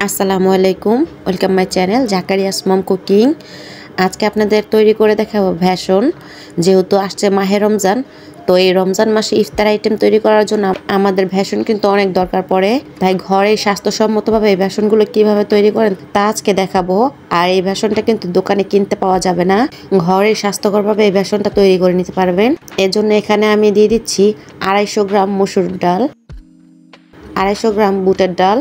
আসসালামু আলাইকুম, welcome my channel Zakaria's mom cooking. আজকে আপনাদের তৈরি করে দেখাবো ভেষণ। যেহেতু আসছে মাহে রমজান, তো এই রমজান মাসে ইফতার আইটেম তৈরি করার জন্য আমাদের ভেষণ কিন্তু অনেক দরকার পড়ে। তাই ঘরে স্বাস্থ্যসম্মতভাবে এই ভেষণগুলো কীভাবে তৈরি করেন তা আজকে দেখাবো। আর এই ভেষণটা কিন্তু দোকানে কিনতে পাওয়া যাবে না, ঘরে স্বাস্থ্যকরভাবে এই ভেষণটা তৈরি করে নিতে পারবেন। এর জন্য এখানে আমি দিয়ে দিচ্ছি 250 গ্রাম মসুর ডাল, 250 গ্রাম বুটের ডাল,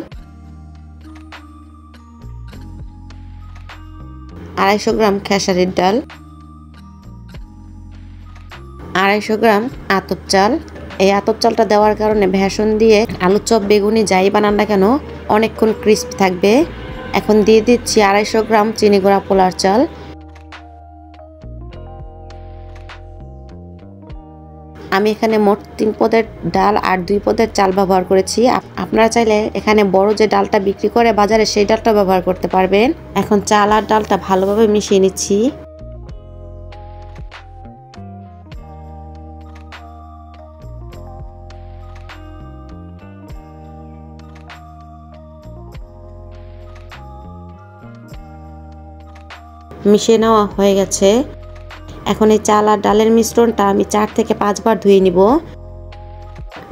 250 গ্রাম খেসারির ডাল, 250 গ্রাম আতপ চাল। এই আতপ চালটা দেওয়ার কারণে ভেষণ দিয়ে আলু চপ বেগুনি যাই বানান না কেন অনেকক্ষণ ক্রিস্পি থাকবে। এখন দিয়ে দিচ্ছি 250 গ্রাম চিনি গুঁড়া পোলার চাল। আমি এখানে মোট 3 পদের ডাল আর 2 পদের চাল ব্যবহার করেছি। আপনারা চাইলে এখানে বড় যে ডালটা বিক্রি করে বাজারে সেই ডালটা ব্যবহার করতে পারবেন। এখন চাল আর ডালটা ভালোভাবে মিশিয়ে নিচ্ছি। মিশিয়ে নেওয়া হয়ে গেছে। এখন এই চাল আর ডালের মিশ্রণটা আমি 4 থেকে 5 বার ধুয়ে নিব।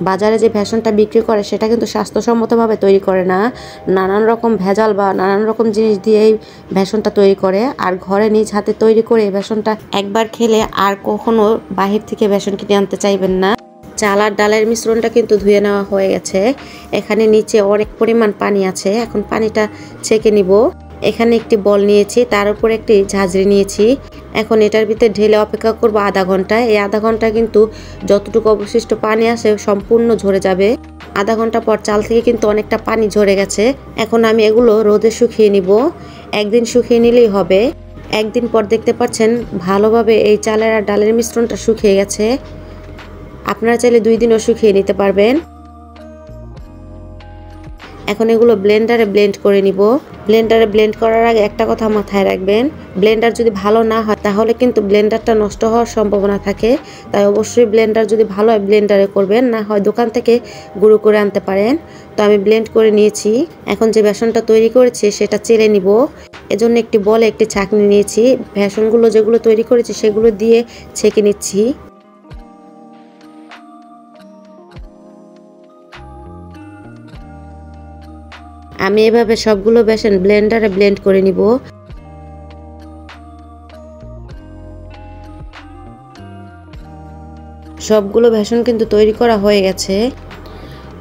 বাজারে যে ভেষণটা বিক্রি করে সেটা কিন্তু স্বাস্থ্যসম্মতভাবে তৈরি করে না, নানান রকম ভেজাল বা নানান রকম জিনিস দিয়ে এই ভেষণটা তৈরি করে। আর ঘরে নিজ হাতে তৈরি করে এই ভেষণটা একবার খেলে আর কখনো বাহির থেকে ভেষণ কিনে আনতে চাইবেন না। চাল আর ডালের মিশ্রণটা কিন্তু ধুয়ে নেওয়া হয়ে গেছে। এখানে নিচে অনেক পরিমাণ পানি আছে, এখন পানিটা ছেঁকে নিব। এখানে একটি বল নিয়েছি, তার উপর একটি ঝাঁঝরি নিয়েছি। এখন এটার ভিতরে ঢেলে অপেক্ষা করব আধা ঘন্টা। এই আধা ঘন্টা কিন্তু যতটুকু অবশিষ্ট পানি আছে সম্পূর্ণ ঝরে যাবে। আধা ঘন্টা পর চাল থেকে কিন্তু অনেকটা পানি ঝরে গেছে। এখন আমি এগুলো রোদে শুকিয়ে নিব। একদিন শুকিয়ে নিলেই হবে। একদিন পর দেখতে পাচ্ছেন ভালোভাবে এই চালের আর ডালের মিশ্রণটা শুকিয়ে গেছে। আপনারা চাইলে 2 দিনও শুকিয়ে নিতে পারবেন। এখন এগুলো ব্লেন্ডারে ব্লেন্ড করে নিব। ব্লেন্ডারে ব্লেন্ড করার আগে একটা কথা মাথায় রাখবেন, ব্লেন্ডার যদি ভালো না হয় তাহলে কিন্তু ব্লেন্ডারটা নষ্ট হওয়ার সম্ভাবনা থাকে। তাই অবশ্যই ব্লেন্ডার যদি ভালো হয় ব্লেন্ডারে করবেন, না হয় দোকান থেকে গুঁড়ো করে আনতে পারেন। তো আমি ব্লেন্ড করে নিয়েছি। এখন যে বেসনটা তৈরি করেছি সেটা চেলে নিব। এজন্য একটি বলে একটি ছাঁকনি নিয়েছি। বেসনগুলো যেগুলো তৈরি করেছি সেগুলো দিয়ে ছেঁকে নিচ্ছি। আমি এভাবে সবগুলো বেসন ব্লেন্ডারে ব্লেন্ড করে নিব। সবগুলো বেসন কিন্তু তৈরি করা হয়ে গেছে।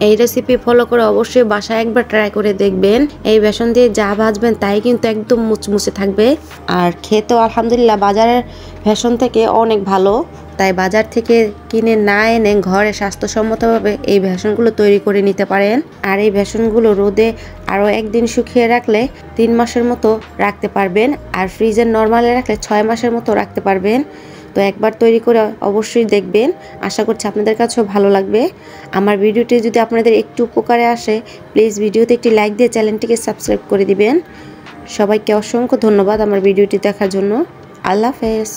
এই রেসিপি ফলো করে অবশ্যই বাসায় একবার ট্রাই করে দেখবেন। এই বেসন দিয়ে যা ভাজবেন তাই কিন্তু একদম মুচমুচে থাকবে। আর খেতেও আলহামদুলিল্লাহ বাজারের বেসন থেকে অনেক ভালো। তাই বাজার থেকে কিনে না এনে ঘরে স্বাস্থ্যসম্মতভাবে এই বেসনগুলো তৈরি করে নিতে পারেন। আর এই বেসনগুলো রোদে আরও একদিন শুকিয়ে রাখলে 3 মাসের মতো রাখতে পারবেন। আর ফ্রিজের নর্মালে রাখলে 6 মাসের মতো রাখতে পারবেন। তো একবার তৈরি করে অবশ্যই দেখবেন। আশা করছি আপনাদের কাছেও ভালো লাগবে। আমার ভিডিওটি যদি আপনাদের একটু উপকারে আসে প্লিজ ভিডিওতে একটি লাইক দিয়ে চ্যানেলটিকে সাবস্ক্রাইব করে দিবেন। সবাইকে অসংখ্য ধন্যবাদ আমার ভিডিওটি দেখার জন্য। আল্লাহ হাফেজ।